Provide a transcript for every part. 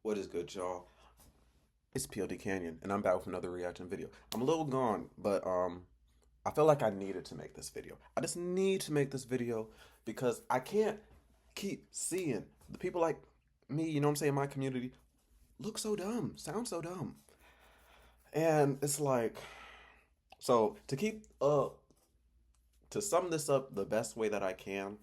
What is good, y'all? It's Pod.cannion, and I'm back with another reaction video. I'm a little gone, but I feel like I needed to make this video. I just need to make this video because I can't keep seeing the people like me, you know what I'm saying, my community, look so dumb, sound so dumb. And it's like, so to sum this up the best way that I can,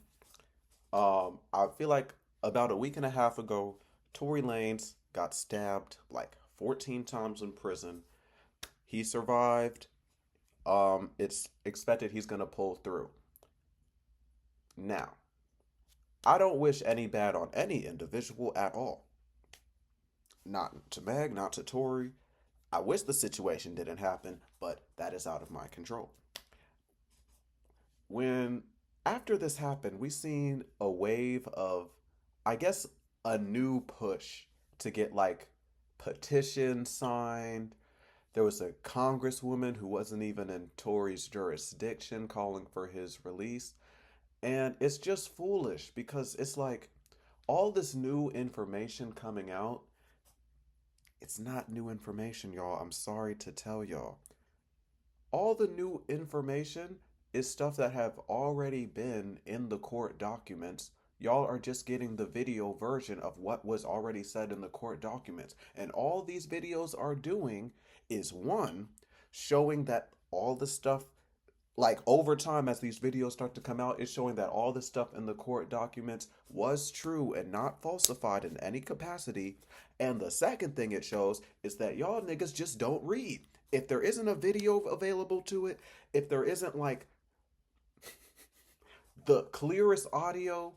I feel like about a week and a half ago, Tory Lanez got stabbed like 14 times in prison. He survived. It's expected he's gonna pull through. Now, I don't wish any bad on any individual at all. Not to Meg, not to Tory. I wish the situation didn't happen, but that is out of my control. When after this happened, we seen a wave of, I guess, a new push to get like petitions signed. There was a congresswoman who wasn't even in Tory's jurisdiction calling for his release. And it's just foolish because it's like all this new information coming out. It's not new information, y'all. I'm sorry to tell y'all. All the new information is stuff that have already been in the court documents. Y'all are just getting the video version of what was already said in the court documents. And all these videos are doing is one, showing that all the stuff, like over time as these videos start to come out, it's showing that all the stuff in the court documents was true and not falsified in any capacity. And the second thing it shows is that y'all niggas just don't read. If there isn't a video available to it, if there isn't like the clearest audio,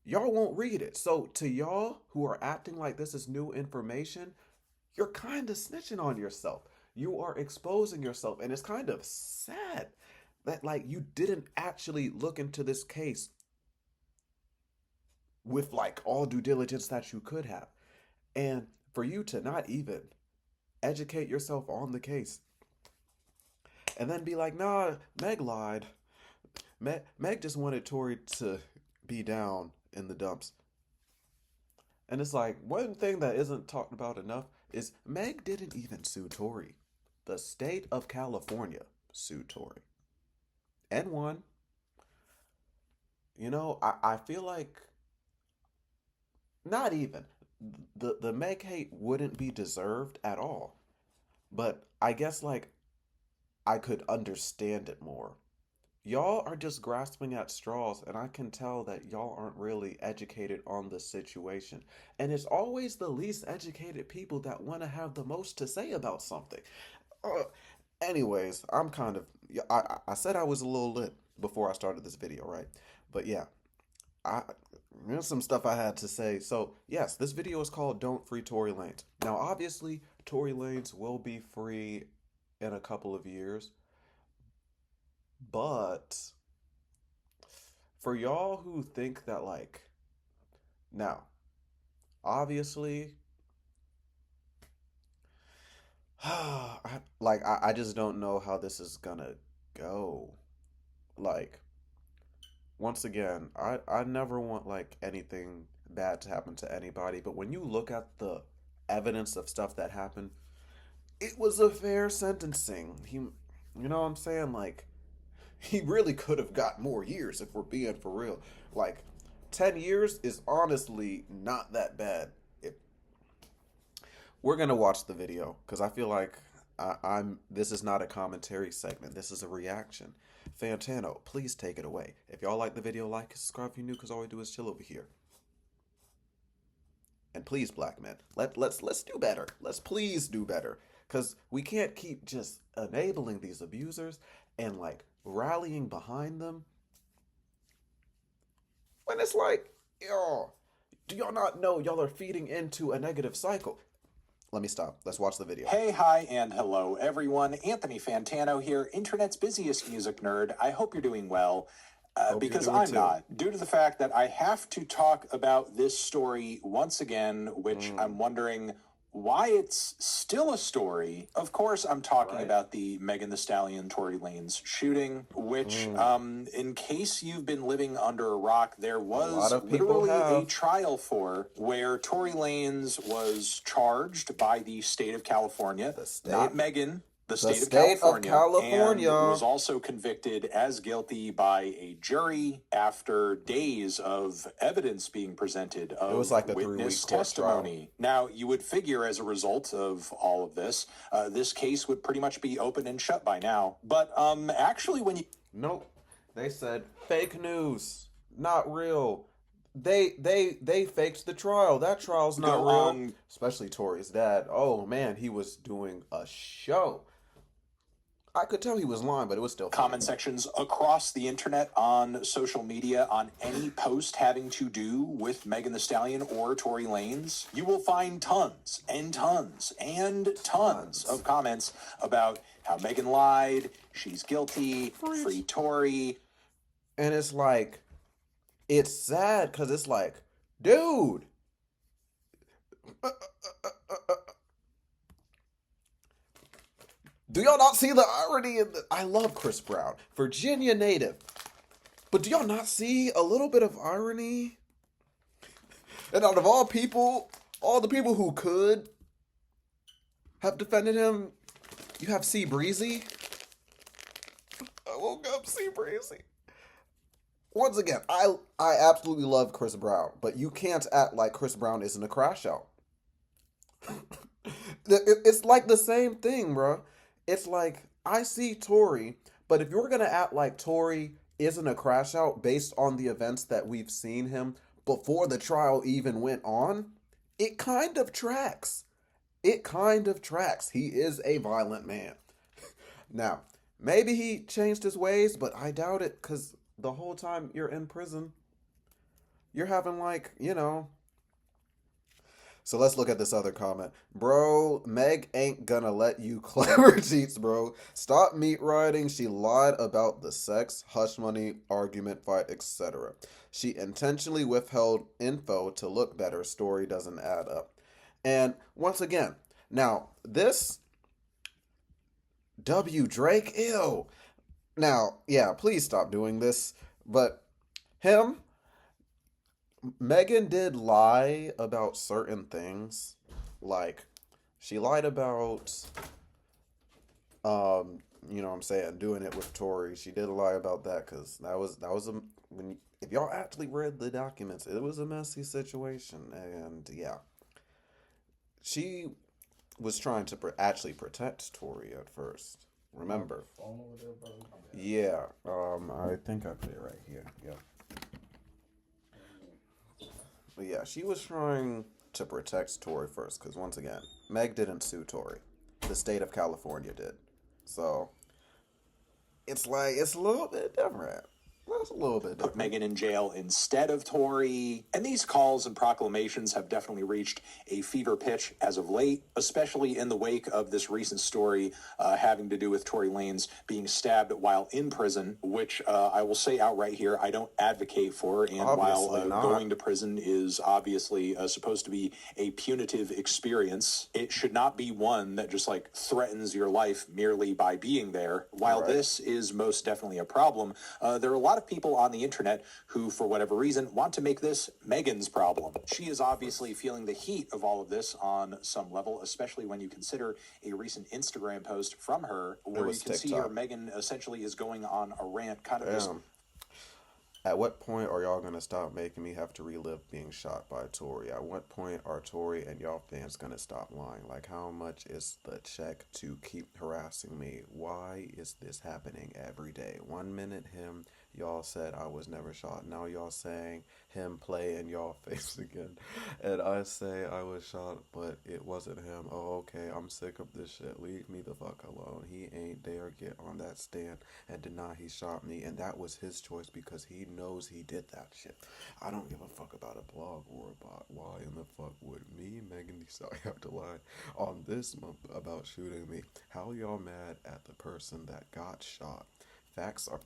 y'all won't read it. So to y'all who are acting like this is new information, you're kind of snitching on yourself. You are exposing yourself, and it's kind of sad that like you didn't actually look into this case with like all due diligence that you could have. And for you to not even educate yourself on the case and then be like, nah, Meg lied. Meg just wanted Tory to be down in the dumps. And it's like, one thing that isn't talked about enough is Meg didn't even sue Tory. The state of California sued Tory and won. I feel like not even the Meg hate wouldn't be deserved at all. But I guess like I could understand it more. Y'all are just grasping at straws, and I can tell that y'all aren't really educated on the situation. And it's always the least educated people that want to have the most to say about something. Uh, anyways, I'm kind of, yeah, I said I was a little lit before I started this video, right? But yeah, I there's some stuff I had to say. So yes, this video is called "Don't Free Tory Lanez." Now, obviously, Tory Lanez will be free in a couple of years, but for y'all who think that like now, obviously, I just don't know how this is gonna go. Like, once again, I never want like anything bad to happen to anybody, but when you look at the evidence of stuff that happened, it was a fair sentencing. You know what I'm saying? Like, he really could have got more years if we're being for real. Like, 10 years is honestly not that bad. We're gonna watch the video because I feel like I'm. This is not a commentary segment. This is a reaction. Fantano, please take it away. If y'all like the video, like, subscribe if you're new, because all we do is chill over here. And please, black men, let's do better. Let's please do better, because we can't keep just enabling these abusers and like rallying behind them when it's like, yo, do y'all not know y'all are feeding into a negative cycle? Let me stop. Let's watch the video. Hey, hi, and hello, everyone. Anthony Fantano here, internet's busiest music nerd. I hope you're doing well, because I'm not, due to the fact that I have to talk about this story once again, which I'm wondering, why it's still a story. Of course, I'm talking Right. about the Megan Thee Stallion, Tory Lanez shooting, which, in case you've been living under a rock, there A lot was of people literally a have. trial for where Tory Lanez was charged by the state of California, The state. not Megan, the The state of state of California, and California. was also convicted as guilty by a jury after days of evidence being presented It of was like a witness 3-week court trial. testimony. Now, you would figure as a result of all of this, this case would pretty much be open and shut by now. But actually, when you Nope. They said fake news, not real. They faked the trial. That trial's not go real. on Especially Tori's dad. Oh man, he was doing a show. I could tell he was lying, but it was still funny. comment sections across the internet, on social media, on any post having to do with Megan Thee Stallion or Tory Lanez, you will find tons and tons and tons of comments about how Megan lied, she's guilty, free Tory. And it's like, it's sad because it's like, dude. Do y'all not see the irony in the... I love Chris Brown, Virginia native. But do y'all not see a little bit of irony? And out of all people, all the people who could have defended him, you have C Breezy. I woke up C Breezy. Once again, I absolutely love Chris Brown, but you can't act like Chris Brown isn't a crash out. It's like the same thing, bro. It's like, I see Tory, but if you're gonna act like Tory isn't a crash out based on the events that we've seen him before the trial even went on, it kind of tracks. It kind of tracks. He is a violent man. Now, maybe he changed his ways, but I doubt it, because the whole time you're in prison, you're having So let's look at this other comment. Bro, Meg ain't gonna let you clever cheats, bro. Stop meat riding. She lied about the sex, hush money, argument, fight, etc. She intentionally withheld info to look better. Story doesn't add up. And once again, now this W. Drake, ew. Now, yeah, please stop doing this. But him, Megan did lie about certain things. Like, she lied about, you know what I'm saying, doing it with Tory. She did lie about that because that was when, if y'all actually read the documents, it was a messy situation. And yeah, she was trying to actually protect Tory at first. Remember? Yeah, I think I put it right here. Yeah. But yeah, she was trying to protect Tory first, because once again, Meg didn't sue Tory. The state of California did. So, it's like, it's a little bit different. That's a little bit different. Put Megan in jail instead of Tory. And these calls and proclamations have definitely reached a fever pitch as of late, especially in the wake of this recent story having to do with Tory Lanez being stabbed while in prison, which I will say outright here, I don't advocate for. And Obviously while going to prison is obviously supposed to be a punitive experience, it should not be one that just like threatens your life merely by being there. While this is most definitely a problem, there are a lot of people on the internet who, for whatever reason, want to make this Megan's problem. She is obviously feeling the heat of all of this on some level, especially when you consider a recent Instagram post from her where you can see her, Megan essentially is going on a rant, kind of just... At what point are y'all gonna stop making me have to relive being shot by Tory? At what point are Tory and y'all fans gonna stop lying? Like, how much is the check to keep harassing me? Why is this happening every day? 1 minute y'all said I was never shot. Now y'all saying him play in y'all face again. And I say I was shot, but it wasn't him. Oh, okay, I'm sick of this shit. Leave me the fuck alone. He ain't dare get on that stand and deny he shot me. And that was his choice because he knows he did that shit. I don't give a fuck about a blog or about why in the fuck would me, Megan Thee Stallion, have to lie on this month about shooting me. How y'all mad at the person that got shot? Facts are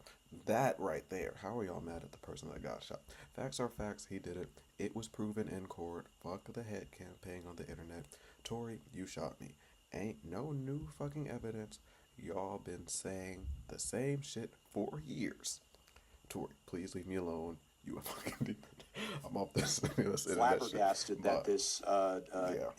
That right there. How are y'all mad at the person that got shot? Facts are facts. He did it. It was proven in court. Fuck the head campaign on the internet. Tory, you shot me. Ain't no new fucking evidence. Y'all been saying the same shit for years. Tory, please leave me alone. You a fucking demon. I'm off this internet shit. Flabbergasted that But this yeah,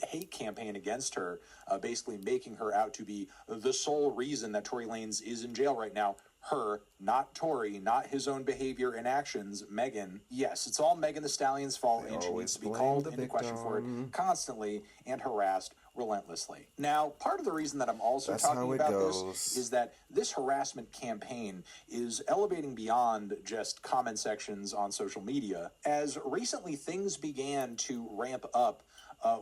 hate campaign against her, basically making her out to be the sole reason that Tory Lanez is in jail right now. Her, not Tory, not his own behavior and actions, Megan. Yes, it's all Megan the Stallion's fault, they and she always needs to be blame called the into question for it victim. constantly and harassed relentlessly. Now, part of the reason that I'm also That's how talking it about this goes. is that this harassment campaign is elevating beyond just comment sections on social media, as recently things began to ramp up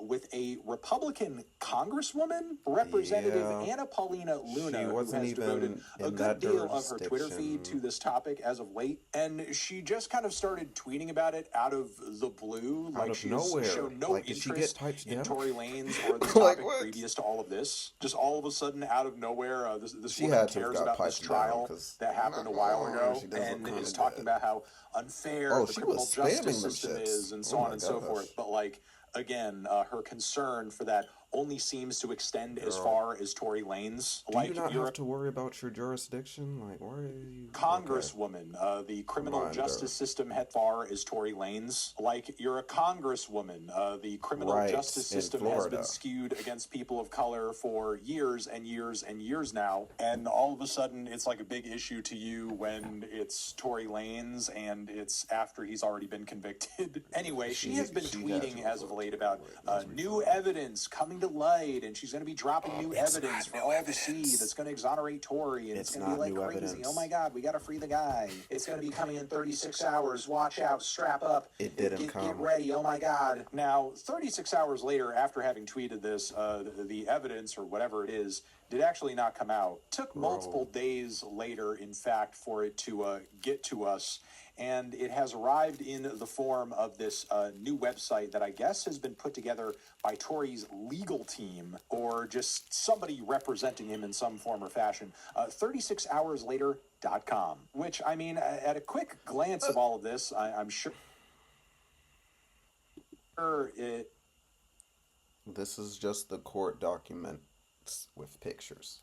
with a Republican Congresswoman, Representative Yeah, Anna Paulina she Luna, who wasn't has devoted even a in good that deal of her Twitter feed to jurisdiction. this topic as of late. And she just kind of started tweeting about it out of the blue, Out like of she has nowhere. shown no Like, did she get interest piped in down? Tory Lanez or this Like, topic what? previous to all of this. Just all of a sudden, out of nowhere, this She woman had to have cares got about this piped down trial because that happened a while ago she does look and kind is of talking dead. about how unfair Oh, the she criminal was justice spamming them system shits. is and Oh so on my and so gosh. forth. But like, again, her concern for that only seems to extend as Girl, far as Tory Lanez. do you Like, not you're have a to worry about your jurisdiction? Like, why are you... Okay. Congresswoman. The criminal Reminder. justice system as far as Tory Lanez. Like, you're a Congresswoman. The criminal Right, justice in system has been Florida. skewed against people of color for years and years and years now. And all of a sudden, it's like a big issue to you when it's Tory Lanez and it's after he's already been convicted. Anyway, she has been She had tweeting to as of avoid late that. about Let's be new for evidence coming to light, and she's going to be dropping new It's evidence not for new all to see evidence. that's going to exonerate Tory, and it's It's going to be not like new crazy. Oh evidence. my God, we got to free the guy. It's going to be coming in 36 hours. Watch out, strap up. It didn't Get come. ready. Oh my God. Now, 36 hours later, after having tweeted this, the evidence or whatever it is did actually not come out. Took multiple Bro. days later, in fact, for it to get to us. And it has arrived in the form of this new website that I guess has been put together by Tory's legal team or just somebody representing him in some form or fashion. 36hourslater.com, which, I mean, at a quick glance of all of this, I'm sure it This is just the court documents with pictures.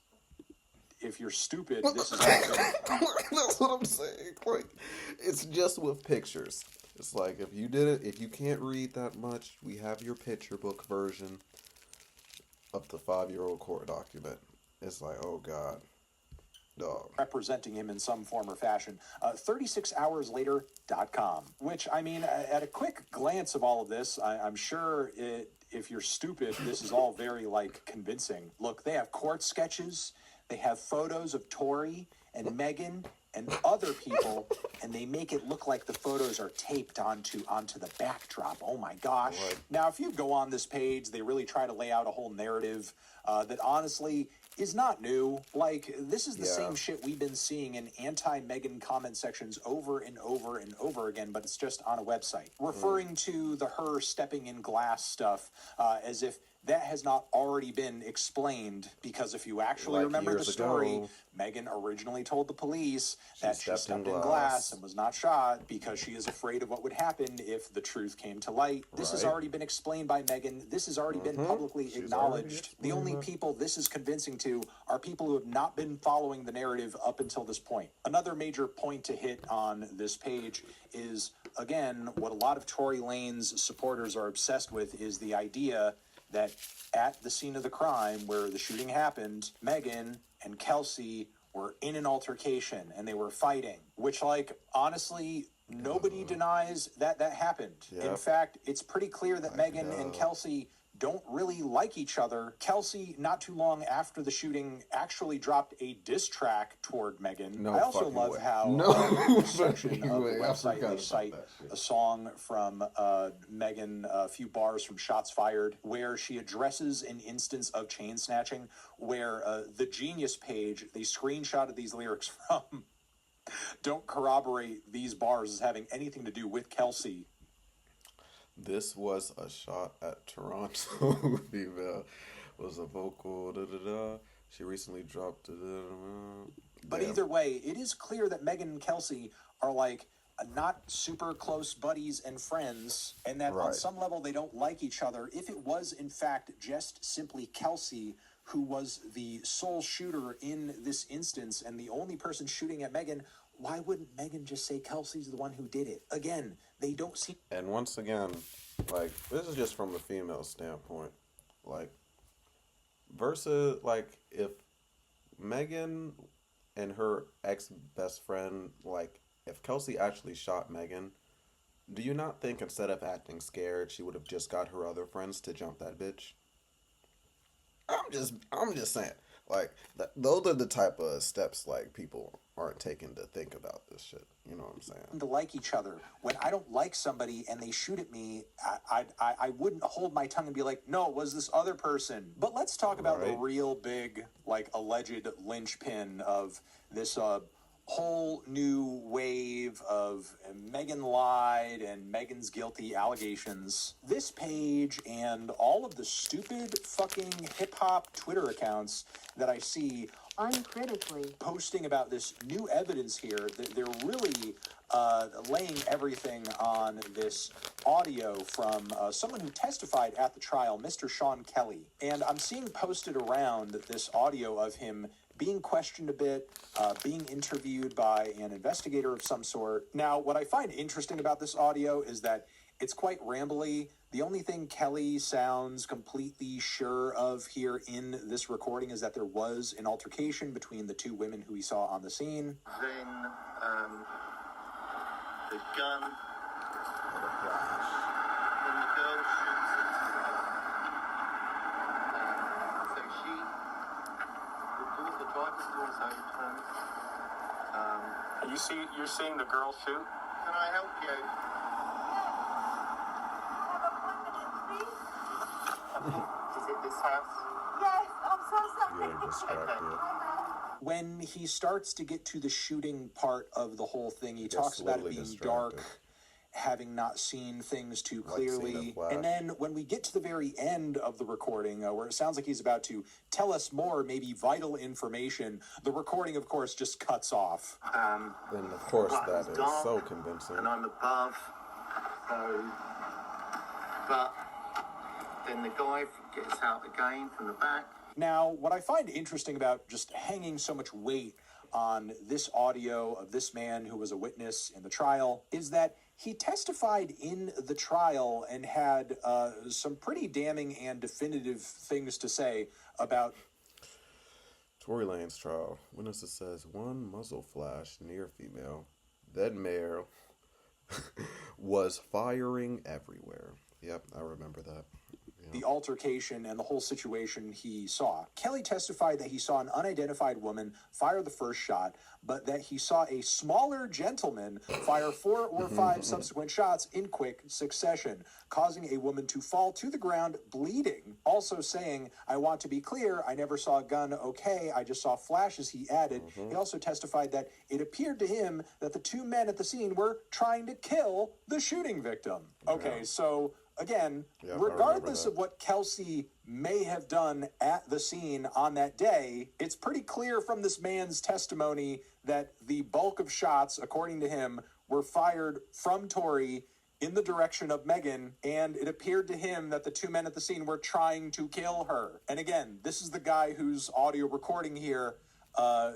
if you're stupid, this is all. That's what I'm saying. Like, it's just with pictures. It's like if you did it, if you can't read that much, we have your picture book version of the 5-year-old court document. It's like, oh god, dog. Representing him in some form or fashion. 36hourslater.com, which, I mean, at a quick glance of all of this, I'm sure if you're stupid, this is all very, like, convincing. Look, they have court sketches, they have photos of Tory and Megan and other people, and they make it look like the photos are taped onto the backdrop. Oh my gosh. Right. Now, if you go on this page, they really try to lay out a whole narrative that honestly is not new. Like, this is the same shit we've been seeing in anti-Megan comment sections over and over and over again, but it's just on a website. Referring to the her stepping in glass stuff as if that has not already been explained, because if you actually Like remember the years story, ago. Megan originally told the police that she stepped in glass. glass and was not shot because she is afraid of what would happen if the truth came to light. This has Right. already been explained by Megan. This has already been publicly She's already acknowledged. The explained only that. people this is convincing to are people who have not been following the narrative up until this point. Another major point to hit on this page is, again, what a lot of Tory Lanez supporters are obsessed with is the idea that at the scene of the crime where the shooting happened, Megan and Kelsey were in an altercation and they were fighting, which, like, honestly, nobody denies that that happened. In Yep. fact, it's pretty clear that Megan and Kelsey don't really like each other. Kelsey, not too long after the shooting, actually dropped a diss track toward Megan. No I also fucking love way. how No in the section fucking of the way. I website forgot they about cite that shit. a song from Megan, a few bars from Shots Fired, where she addresses an instance of chain snatching, where the Genius page, they screenshotted these lyrics from, don't corroborate these bars as having anything to do with Kelsey. This was a shot at Toronto. Female was a vocal. Da, da, da. She recently dropped. Da, da, da, da. But Yeah. either way, it is clear that Megan and Kelsey are like not super close buddies and friends, and that on Right. some level they don't like each other. If it was, in fact, just simply Kelsey who was the sole shooter in this instance and the only person shooting at Megan, why wouldn't Megan just say Kelsey's the one who did it? Again, they don't seem. And once again, like, this is just from the female standpoint. Like, versus, like, if Megan and her ex best friend, like, if Kelsey actually shot Megan, do you not think instead of acting scared, she would have just got her other friends to jump that bitch? I'm just saying. Like, those are the type of steps like people aren't taking to think about this shit. You know what I'm saying? To like each other. When I don't like somebody and they shoot at me, I wouldn't hold my tongue and be like, no, it was this other person. But let's talk about the Right. real big, like, alleged linchpin of this whole new wave of Megan lied and Megan's guilty allegations. This page and all of the stupid fucking hip-hop Twitter accounts that I see uncritically posting about this new evidence here, that they're really laying everything on this audio from someone who testified at the trial, Mr. Sean Kelly. And I'm seeing posted around this audio of him being questioned a bit, being interviewed by an investigator of some sort. Now, what I find interesting about this audio is that it's quite rambly. The only thing Kelly sounds completely sure of here in this recording is that there was an altercation between the two women who he saw on the scene. Then the gun, then the girl shoots it. So she the driver's doors open. You're seeing the girl shoot? Can I help you? Is it this house? yes, I'm so sorry. You're distracted. When he starts to get to the shooting part of the whole thing, he Gets talks about it slowly being distracted. dark, having not seen things too Like seeing a clearly. flash. And then when we get to the very end of the recording, where it sounds like he's about to tell us more, maybe vital information, the recording, of course, just cuts off. And of course, Well, that it's is dark, so convincing. And I'm above. So, but then the guy gets out again from the back. Now, what I find interesting about just hanging so much weight on this audio of this man who was a witness in the trial is that he testified in the trial and had some pretty damning and definitive things to say about. Tory Lane's trial. Witnesses says one muzzle flash near female, then male, was firing everywhere. Yep, I remember that. The altercation and the whole situation he saw. Kelly testified that he saw an unidentified woman fire the first shot, but that he saw a smaller gentleman fire 4 or 5 subsequent shots in quick succession, causing a woman to fall to the ground bleeding. Also saying, I want to be clear, I never saw a gun, okay, I just saw flashes, he added. He also testified that it appeared to him that the two men at the scene were trying to kill the shooting victim. Okay, so again, Yeah, I regardless remember of what Kelsey may have done at the scene on that day, it's pretty clear from this man's testimony that the bulk of shots, according to him, were fired from Tory in the direction of Megan, and it appeared to him that the two men at the scene were trying to kill her. And again, this is the guy whose audio recording here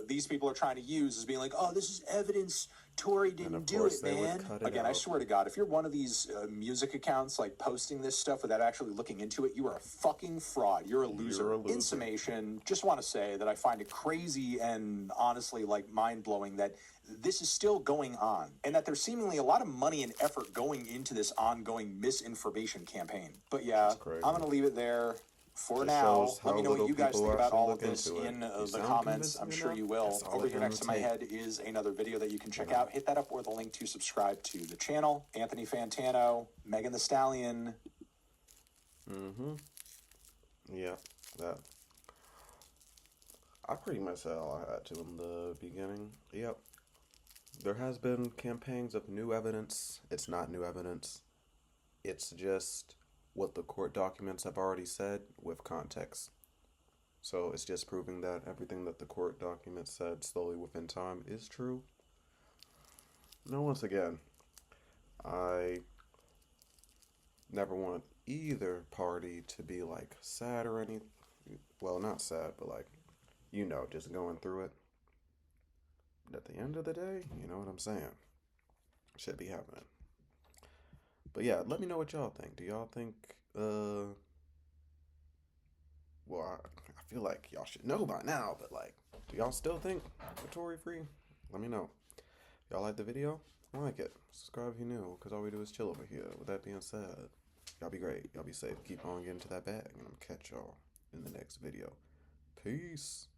these people are trying to use as being like, oh, this is evidence Tory didn't do it, man. Again, I swear to God, if you're one of these music accounts like posting this stuff without actually looking into it, you are a fucking fraud. You're a loser. You're a loser. In summation, just want to say that I find it crazy and honestly like mind-blowing that this is still going on and that there's seemingly a lot of money and effort going into this ongoing misinformation campaign. But yeah, crazy. I'm going to leave it there. For It now, shows let how me know what little you guys people think about actually all of look this into it. in You the sound comments. I'm convincing sure you will. That's all Over it's here gonna next to my take. head is another video that you can check out. Hit that up or the link to subscribe to the channel. Anthony Fantano, Megan the Stallion. Yeah, that. I pretty much said all I had to in the beginning. Yep. There has been campaigns of new evidence. It's not new evidence. It's just what the court documents have already said with context. So it's just proving that everything that the court document said slowly within time is true. Now, once again, I never want either party to be like sad or anything. Well, not sad, but like, just going through it. But at the end of the day, you know what I'm saying? Should be happening. But yeah, let me know what y'all think. Do y'all think, I feel like y'all should know by now, but like, do y'all still think we're Tory free? Let me know. Y'all like the video? Like it. Subscribe if you're new, because all we do is chill over here. With that being said, y'all be great. Y'all be safe. Keep on getting to that bag, and I'm catch y'all in the next video. Peace.